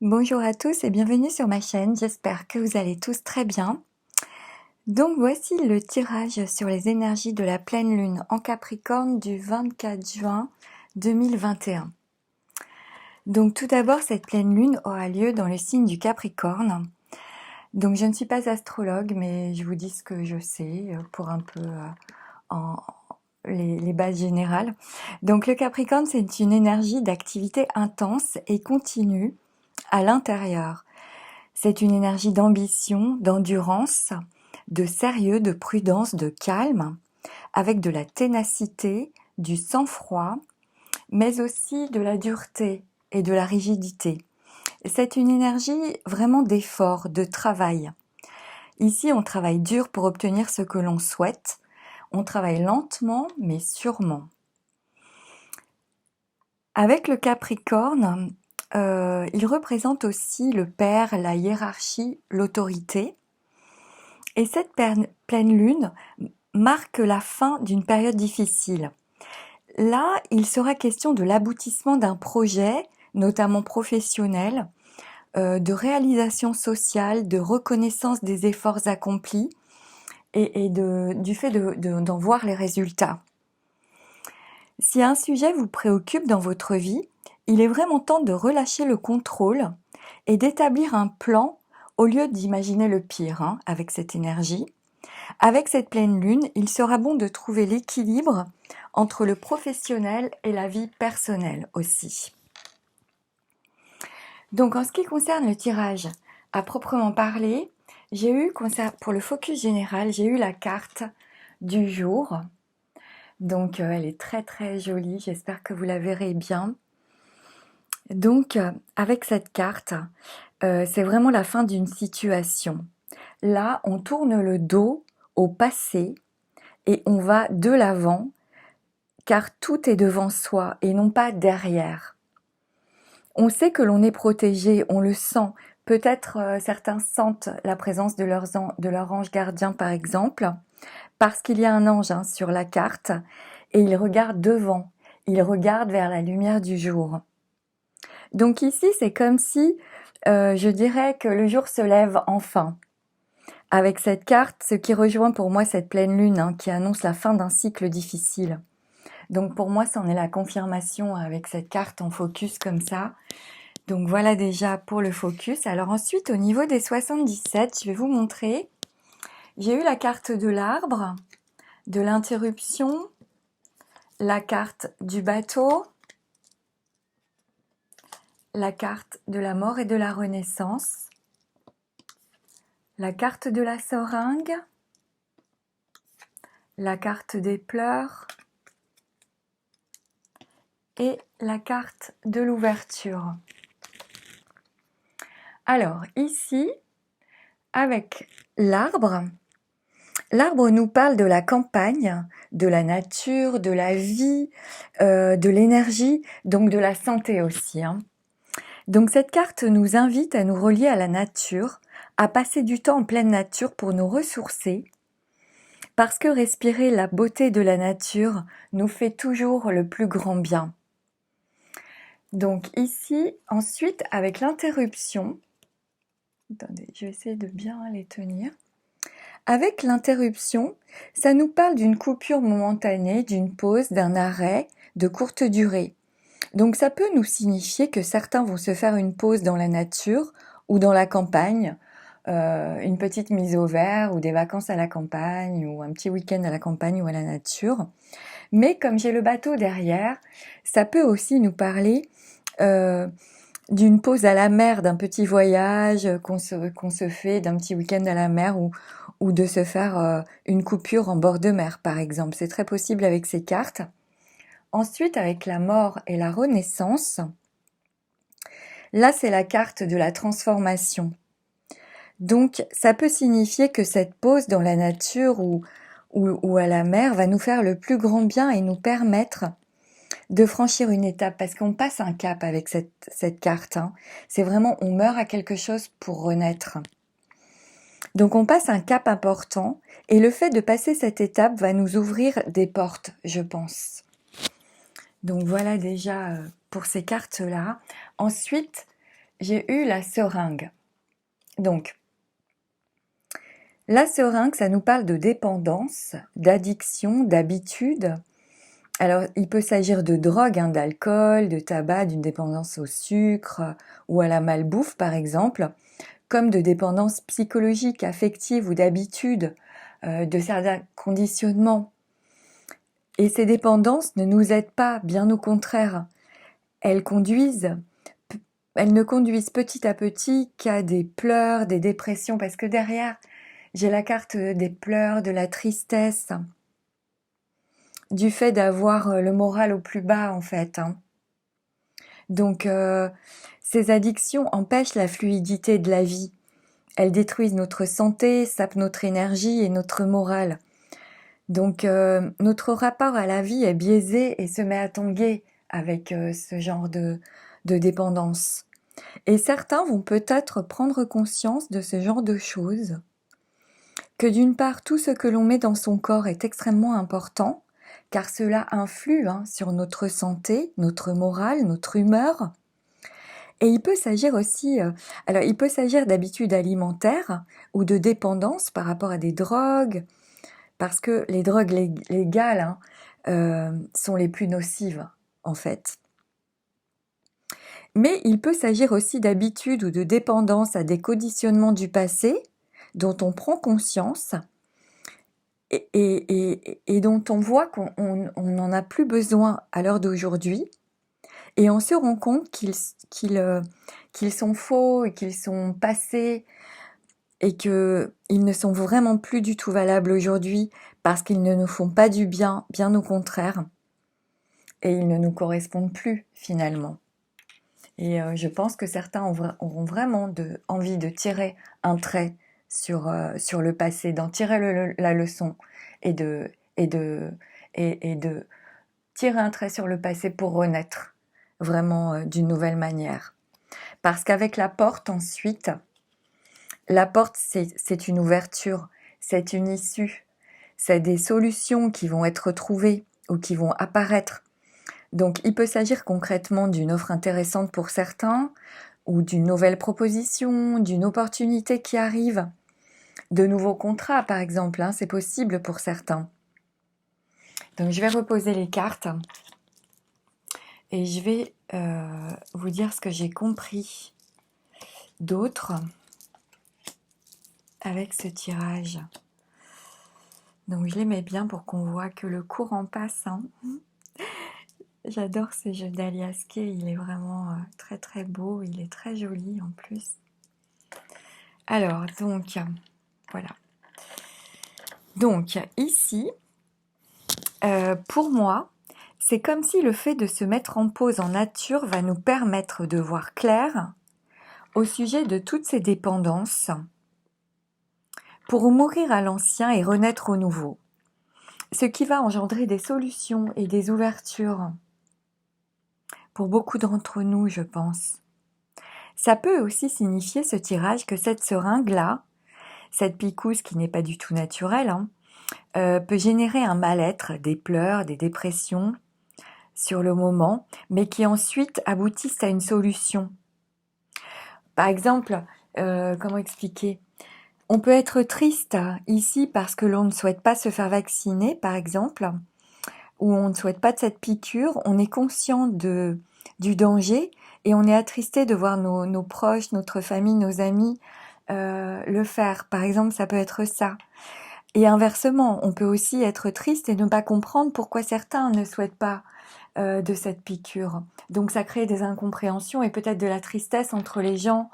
Bonjour à tous et bienvenue sur ma chaîne, j'espère que vous allez tous très bien. Donc voici le tirage sur les énergies de la pleine lune en Capricorne du 24 juin 2021. Donc tout d'abord, cette pleine lune aura lieu dans le signe du Capricorne. Donc je ne suis pas astrologue, mais je vous dis ce que je sais pour un peu en, les bases générales. Donc le Capricorne, c'est une énergie d'activité intense et continue à l'intérieur. C'est une énergie d'ambition, d'endurance, de sérieux, de prudence, de calme, avec de la ténacité, du sang-froid, mais aussi de la dureté et de la rigidité. C'est une énergie vraiment d'effort, de travail. Ici, on travaille dur pour obtenir ce que l'on souhaite. On travaille lentement, mais sûrement. Avec le Capricorne, il représente aussi le père, la hiérarchie, l'autorité. Et cette pleine lune marque la fin d'une période difficile. Là, il sera question de l'aboutissement d'un projet, notamment professionnel, de réalisation sociale, de reconnaissance des efforts accomplis et du fait d'en voir les résultats. Si un sujet vous préoccupe dans votre vie, il est vraiment temps de relâcher le contrôle et d'établir un plan au lieu d'imaginer le pire avec cette énergie. Avec cette pleine lune, il sera bon de trouver l'équilibre entre le professionnel et la vie personnelle aussi. Donc en ce qui concerne le tirage à proprement parler, j'ai eu, pour le focus général, j'ai eu la carte du jour. Donc elle est très très jolie, j'espère que vous la verrez bien. Donc avec cette carte, c'est vraiment la fin d'une situation. Là, on tourne le dos au passé et on va de l'avant, car tout est devant soi et non pas derrière. On sait que l'on est protégé, on le sent. Peut-être certains sentent la présence de leur ange gardien par exemple, parce qu'il y a un ange sur la carte et il regarde devant, il regarde vers la lumière du jour. Donc ici, c'est comme si, je dirais que le jour se lève enfin. Avec cette carte, ce qui rejoint pour moi cette pleine lune qui annonce la fin d'un cycle difficile. Donc pour moi, c'en est la confirmation avec cette carte en focus comme ça. Donc voilà déjà pour le focus. Alors ensuite, au niveau des 77, je vais vous montrer. J'ai eu la carte de l'arbre, de l'interruption, la carte du bateau, la carte de la mort et de la renaissance, la carte de la seringue, la carte des pleurs et la carte de l'ouverture. Alors ici, avec l'arbre, l'arbre nous parle de la campagne, de la nature, de la vie, de l'énergie, donc de la santé aussi. Donc cette carte nous invite à nous relier à la nature, à passer du temps en pleine nature pour nous ressourcer, parce que respirer la beauté de la nature nous fait toujours le plus grand bien. Donc ici, ensuite, avec l'interruption, attendez, je vais essayer de bien les tenir. Avec l'interruption, ça nous parle d'une coupure momentanée, d'une pause, d'un arrêt de courte durée. Donc ça peut nous signifier que certains vont se faire une pause dans la nature ou dans la campagne, une petite mise au vert ou des vacances à la campagne ou un petit week-end à la campagne ou à la nature. Mais comme j'ai le bateau derrière, ça peut aussi nous parler d'une pause à la mer, d'un petit voyage qu'on se fait, d'un petit week-end à la mer ou de se faire une coupure en bord de mer par exemple. C'est très possible avec ces cartes. Ensuite, avec la mort et la renaissance, là c'est la carte de la transformation. Donc ça peut signifier que cette pause dans la nature ou à la mer va nous faire le plus grand bien et nous permettre de franchir une étape, parce qu'on passe un cap avec cette carte. C'est vraiment, on meurt à quelque chose pour renaître. Donc on passe un cap important et le fait de passer cette étape va nous ouvrir des portes, je pense. Donc voilà déjà pour ces cartes-là. Ensuite, j'ai eu la seringue. Donc, la seringue, ça nous parle de dépendance, d'addiction, d'habitude. Alors, il peut s'agir de drogue, hein, d'alcool, de tabac, d'une dépendance au sucre ou à la malbouffe, par exemple, comme de dépendance psychologique, affective ou d'habitude, de certains conditionnements. Et ces dépendances ne nous aident pas, bien au contraire. Elles ne conduisent petit à petit qu'à des pleurs, des dépressions, parce que derrière, j'ai la carte des pleurs, de la tristesse, du fait d'avoir le moral au plus bas, en fait, hein. Donc, ces addictions empêchent la fluidité de la vie. Elles détruisent notre santé, sapent notre énergie et notre morale. Donc, notre rapport à la vie est biaisé et se met à tanguer avec ce genre de dépendance. Et certains vont peut-être prendre conscience de ce genre de choses, que d'une part, tout ce que l'on met dans son corps est extrêmement important, car cela influe sur notre santé, notre morale, notre humeur. Et il peut s'agir aussi, il peut s'agir d'habitudes alimentaires ou de dépendance par rapport à des drogues, parce que les drogues légales sont les plus nocives, en fait. Mais il peut s'agir aussi d'habitudes ou de dépendance à des conditionnements du passé dont on prend conscience et dont on voit qu'on n'en a plus besoin à l'heure d'aujourd'hui. Et on se rend compte qu'ils sont faux et qu'ils sont passés et qu'ils ne sont vraiment plus du tout valables aujourd'hui parce qu'ils ne nous font pas du bien, bien au contraire. Et ils ne nous correspondent plus finalement. Et je pense que certains auront vraiment envie de tirer un trait sur le passé, d'en tirer la leçon et de tirer un trait sur le passé pour renaître vraiment d'une nouvelle manière. Parce qu'avec la porte ensuite, la porte c'est une ouverture, c'est une issue, c'est des solutions qui vont être trouvées ou qui vont apparaître. Donc il peut s'agir concrètement d'une offre intéressante pour certains, ou d'une nouvelle proposition, d'une opportunité qui arrive, de nouveaux contrats par exemple, c'est possible pour certains. Donc je vais reposer les cartes et je vais vous dire ce que j'ai compris d'autre avec ce tirage. Donc je les mets bien pour qu'on voit que le courant passe. J'adore ce jeu d'Aliaske, il est vraiment très très beau, il est très joli en plus. Alors, donc, voilà. Donc, ici, pour moi, c'est comme si le fait de se mettre en pause en nature va nous permettre de voir clair au sujet de toutes ces dépendances pour mourir à l'ancien et renaître au nouveau. Ce qui va engendrer des solutions et des ouvertures pour beaucoup d'entre nous, je pense. Ça peut aussi signifier ce tirage que cette seringue-là, cette picouse qui n'est pas du tout naturelle, peut générer un mal-être, des pleurs, des dépressions sur le moment, mais qui ensuite aboutissent à une solution. Par exemple, comment expliquer ? On peut être triste ici parce que l'on ne souhaite pas se faire vacciner, par exemple, ou on ne souhaite pas de cette piqûre, on est conscient du danger et on est attristé de voir nos proches, notre famille, nos amis le faire. Par exemple, ça peut être ça. Et inversement, on peut aussi être triste et ne pas comprendre pourquoi certains ne souhaitent pas de cette piqûre. Donc ça crée des incompréhensions et peut-être de la tristesse entre les gens.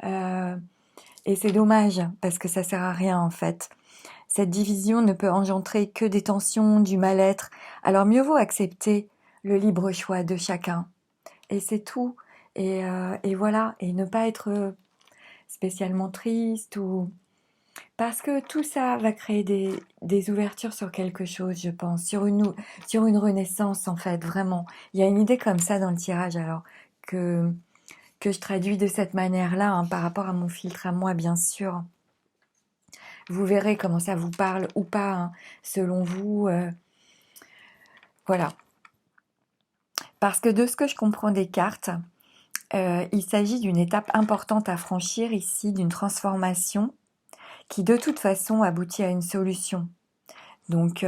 Et c'est dommage, parce que ça sert à rien en fait. Cette division ne peut engendrer que des tensions, du mal-être. Alors mieux vaut accepter le libre choix de chacun. Et c'est tout. Et voilà. Et ne pas être spécialement triste ou... Parce que tout ça va créer des ouvertures sur quelque chose, je pense. Sur une renaissance, en fait, vraiment. Il y a une idée comme ça dans le tirage, alors, que je traduis de cette manière-là, par rapport à mon filtre à moi, bien sûr. Vous verrez comment ça vous parle ou pas, selon vous. Voilà. Parce que de ce que je comprends des cartes, Il s'agit d'une étape importante à franchir ici, d'une transformation qui de toute façon aboutit à une solution. Donc,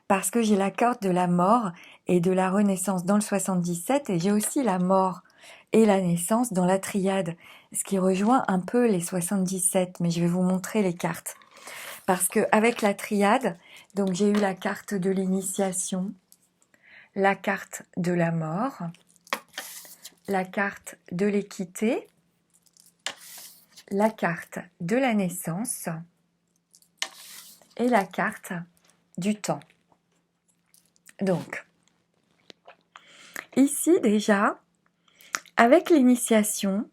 parce que j'ai la carte de la mort et de la renaissance dans le 77 et j'ai aussi la mort et la naissance dans la triade, ce qui rejoint un peu les 77, mais je vais vous montrer les cartes. Parce que avec la triade, donc j'ai eu la carte de l'initiation, la carte de la mort, la carte de l'équité, la carte de la naissance et la carte du temps. Donc, ici déjà, avec l'initiation,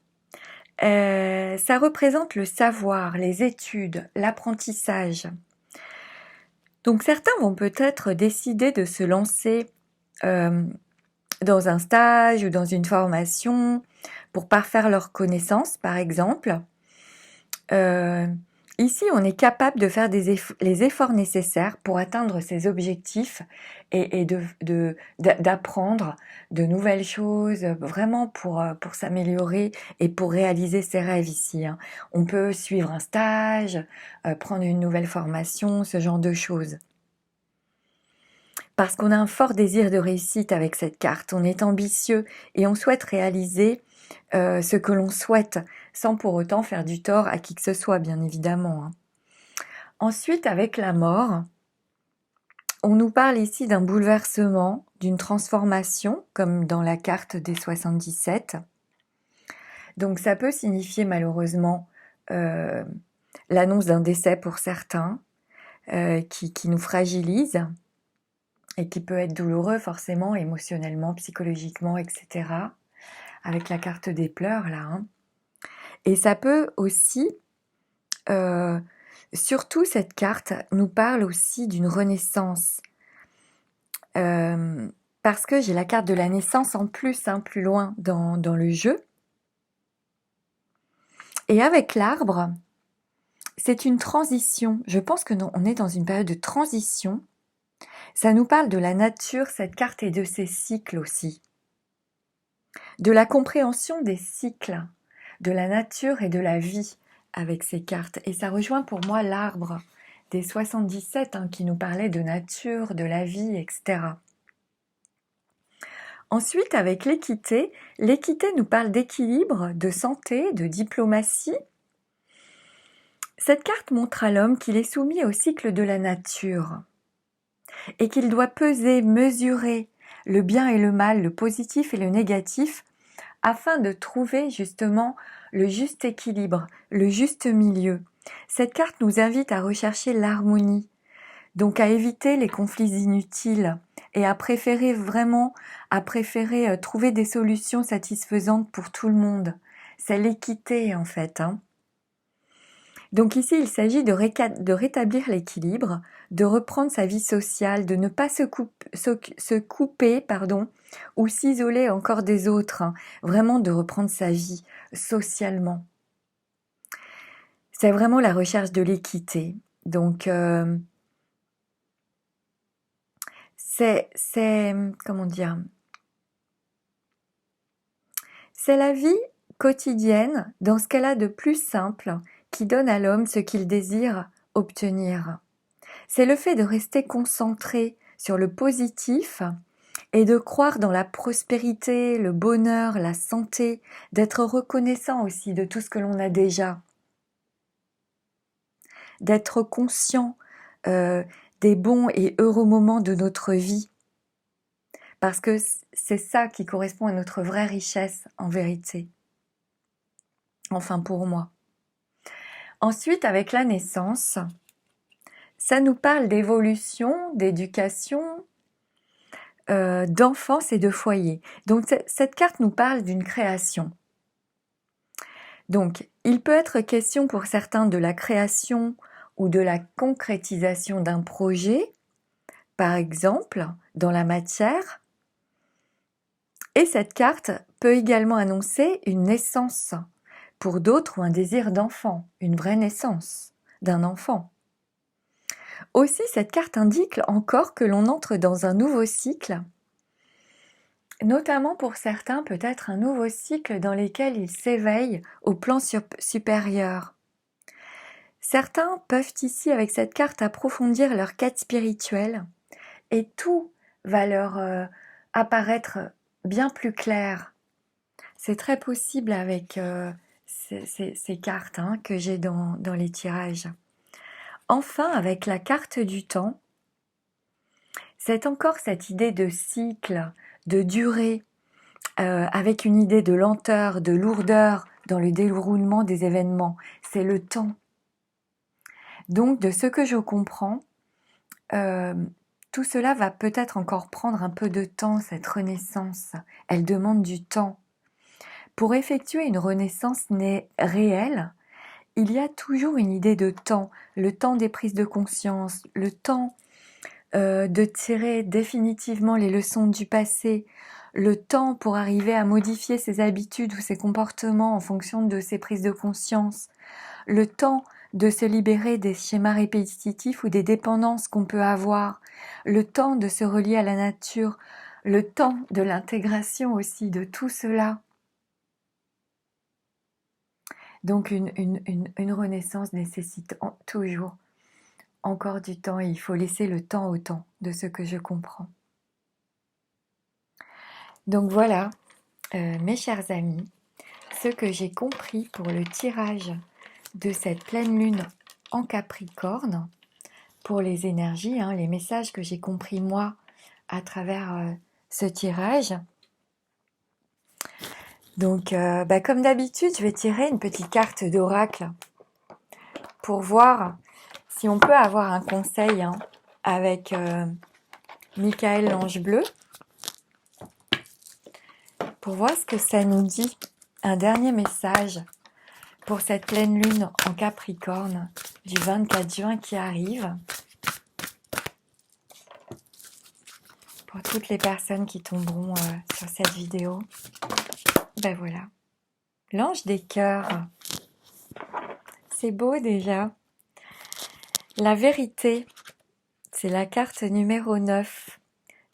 ça représente le savoir, les études, l'apprentissage. Donc certains vont peut-être décider de se lancer dans un stage ou dans une formation pour parfaire leurs connaissances, par exemple. Ici, on est capable de faire les efforts nécessaires pour atteindre ses objectifs et d'apprendre de nouvelles choses, vraiment pour s'améliorer et pour réaliser ses rêves ici. Hein. On peut suivre un stage, prendre une nouvelle formation, ce genre de choses. Parce qu'on a un fort désir de réussite avec cette carte, on est ambitieux et on souhaite réaliser ce que l'on souhaite, sans pour autant faire du tort à qui que ce soit, bien évidemment. Hein. Ensuite, avec la mort, on nous parle ici d'un bouleversement, d'une transformation, comme dans la carte des 77. Donc ça peut signifier malheureusement l'annonce d'un décès pour certains, qui nous fragilise, et qui peut être douloureux forcément, émotionnellement, psychologiquement, etc. Avec la carte des pleurs, là. Hein. Et ça peut aussi, surtout cette carte nous parle aussi d'une renaissance. Parce que j'ai la carte de la naissance en plus, hein, plus loin dans le jeu. Et avec l'arbre, c'est une transition. Je pense que on est dans une période de transition. Ça nous parle de la nature, cette carte, et de ses cycles aussi. De la compréhension des cycles, de la nature et de la vie avec ces cartes. Et ça rejoint pour moi l'arbre des 77 hein, qui nous parlait de nature, de la vie, etc. Ensuite, avec l'équité, l'équité nous parle d'équilibre, de santé, de diplomatie. Cette carte montre à l'homme qu'il est soumis au cycle de la nature et qu'il doit peser, mesurer le bien et le mal, le positif et le négatif, afin de trouver justement le juste équilibre, le juste milieu. Cette carte nous invite à rechercher l'harmonie, donc à éviter les conflits inutiles et à préférer trouver des solutions satisfaisantes pour tout le monde. C'est l'équité en fait. Hein. Donc ici, il s'agit de rétablir l'équilibre, de reprendre sa vie sociale, de ne pas se couper, ou s'isoler encore des autres, hein. Vraiment de reprendre sa vie socialement. C'est vraiment la recherche de l'équité. Donc, comment dire, c'est la vie quotidienne dans ce qu'elle a de plus simple qui donne à l'homme ce qu'il désire obtenir. C'est le fait de rester concentré sur le positif et de croire dans la prospérité, le bonheur, la santé, d'être reconnaissant aussi de tout ce que l'on a déjà, d'être conscient des bons et heureux moments de notre vie, parce que c'est ça qui correspond à notre vraie richesse en vérité. Enfin pour moi. Ensuite, avec la naissance, ça nous parle d'évolution, d'éducation, d'enfance et de foyer. Donc cette carte nous parle d'une création. Donc il peut être question pour certains de la création ou de la concrétisation d'un projet, par exemple dans la matière. Et cette carte peut également annoncer une naissance, pour d'autres ou un désir d'enfant, une vraie naissance d'un enfant. Aussi, cette carte indique encore que l'on entre dans un nouveau cycle notamment pour certains peut-être un nouveau cycle dans lequel ils s'éveillent au plan supérieur. Certains peuvent ici avec cette carte approfondir leur quête spirituelle et tout va leur apparaître bien plus clair. C'est très possible avec ces cartes que j'ai dans les tirages. Enfin, avec la carte du temps, c'est encore cette idée de cycle, de durée, avec une idée de lenteur, de lourdeur dans le déroulement des événements. C'est le temps. Donc, de ce que je comprends, tout cela va peut-être encore prendre un peu de temps, cette renaissance. Elle demande du temps. Pour effectuer une renaissance réelle, il y a toujours une idée de temps, le temps des prises de conscience, le temps de tirer définitivement les leçons du passé, le temps pour arriver à modifier ses habitudes ou ses comportements en fonction de ses prises de conscience, le temps de se libérer des schémas répétitifs ou des dépendances qu'on peut avoir, le temps de se relier à la nature, le temps de l'intégration aussi de tout cela. Donc une renaissance nécessite toujours encore du temps et il faut laisser le temps au temps de ce que je comprends. Donc voilà, mes chers amis, ce que j'ai compris pour le tirage de cette pleine lune en Capricorne, pour les énergies, les messages que j'ai compris moi à travers ce tirage. Donc comme d'habitude, je vais tirer une petite carte d'oracle pour voir si on peut avoir un conseil avec Michael l'ange bleu, pour voir ce que ça nous dit. Un dernier message pour cette pleine lune en Capricorne du 24 juin qui arrive. Pour toutes les personnes qui tomberont sur cette vidéo. Ben voilà. L'ange des cœurs. C'est beau déjà. La vérité, c'est la carte numéro 9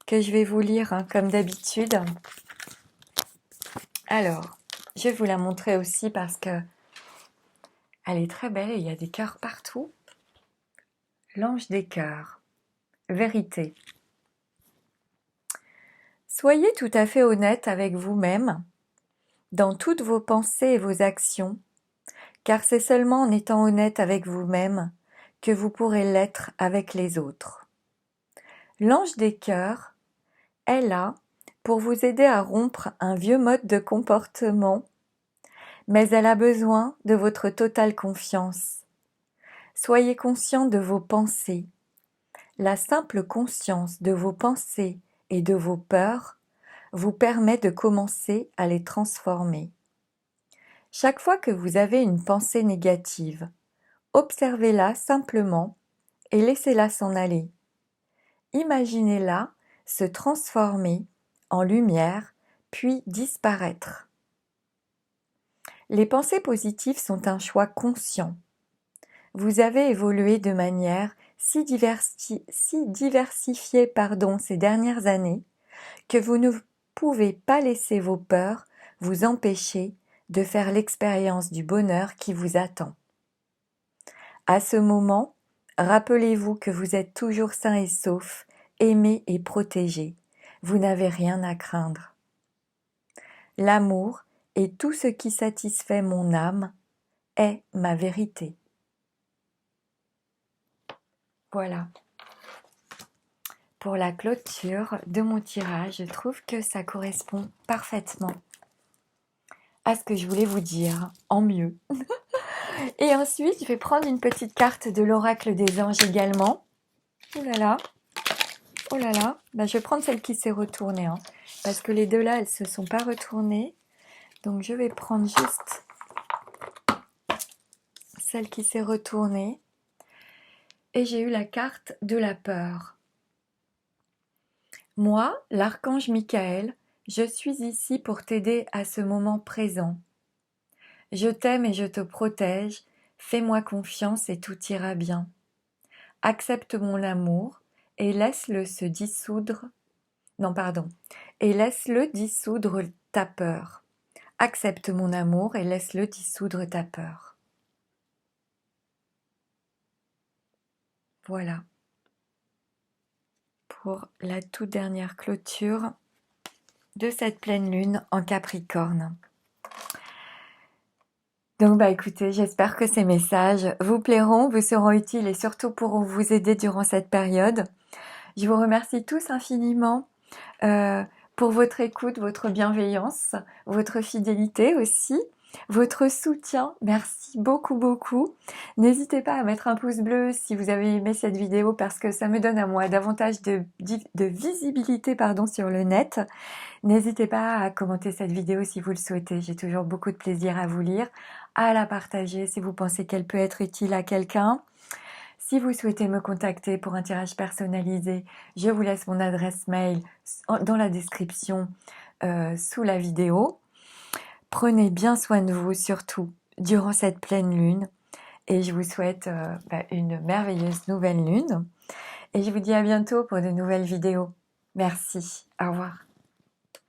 que je vais vous lire comme d'habitude. Alors, je vais vous la montrer aussi parce que elle est très belle et il y a des cœurs partout. L'ange des cœurs. Vérité. Soyez tout à fait honnête avec vous-même dans toutes vos pensées et vos actions, car c'est seulement en étant honnête avec vous-même que vous pourrez l'être avec les autres. L'ange des cœurs est là pour vous aider à rompre un vieux mode de comportement, mais elle a besoin de votre totale confiance. Soyez conscient de vos pensées. La simple conscience de vos pensées et de vos peurs vous permet de commencer à les transformer. Chaque fois que vous avez une pensée négative, observez-la simplement et laissez-la s'en aller. Imaginez-la se transformer en lumière, puis disparaître. Les pensées positives sont un choix conscient. Vous avez évolué de manière si diversifiée ces dernières années que vous ne pouvez pas laisser vos peurs vous empêcher de faire l'expérience du bonheur qui vous attend. À ce moment, rappelez-vous que vous êtes toujours sain et sauf, aimé et protégé. Vous n'avez rien à craindre. L'amour et tout ce qui satisfait mon âme est ma vérité. Voilà. Pour la clôture de mon tirage, je trouve que ça correspond parfaitement à ce que je voulais vous dire, en mieux. Et ensuite, je vais prendre une petite carte de l'oracle des anges également. Oh là là. Oh là là. Je vais prendre celle qui s'est retournée, parce que les deux là, elles se sont pas retournées. Donc je vais prendre juste celle qui s'est retournée. Et j'ai eu la carte de la peur. Moi, l'archange Michael, je suis ici pour t'aider à ce moment présent. Je t'aime et je te protège, fais-moi confiance et tout ira bien. Accepte mon amour et laisse-le se dissoudre Non, pardon. Et laisse-le dissoudre ta peur. Accepte mon amour et laisse-le dissoudre ta peur. Voilà. Pour la toute dernière clôture de cette pleine lune en Capricorne. Donc écoutez, j'espère que ces messages vous plairont, vous seront utiles et surtout pourront vous aider durant cette période. Je vous remercie tous infiniment pour votre écoute, votre bienveillance, votre fidélité aussi, votre soutien. Merci beaucoup, beaucoup. N'hésitez pas à mettre un pouce bleu si vous avez aimé cette vidéo parce que ça me donne à moi davantage de visibilité sur le net. N'hésitez pas à commenter cette vidéo si vous le souhaitez. J'ai toujours beaucoup de plaisir à vous lire, à la partager si vous pensez qu'elle peut être utile à quelqu'un. Si vous souhaitez me contacter pour un tirage personnalisé, je vous laisse mon adresse mail dans la description sous la vidéo. Prenez bien soin de vous, surtout durant cette pleine lune. Et je vous souhaite une merveilleuse nouvelle lune. Et je vous dis à bientôt pour de nouvelles vidéos. Merci. Au revoir.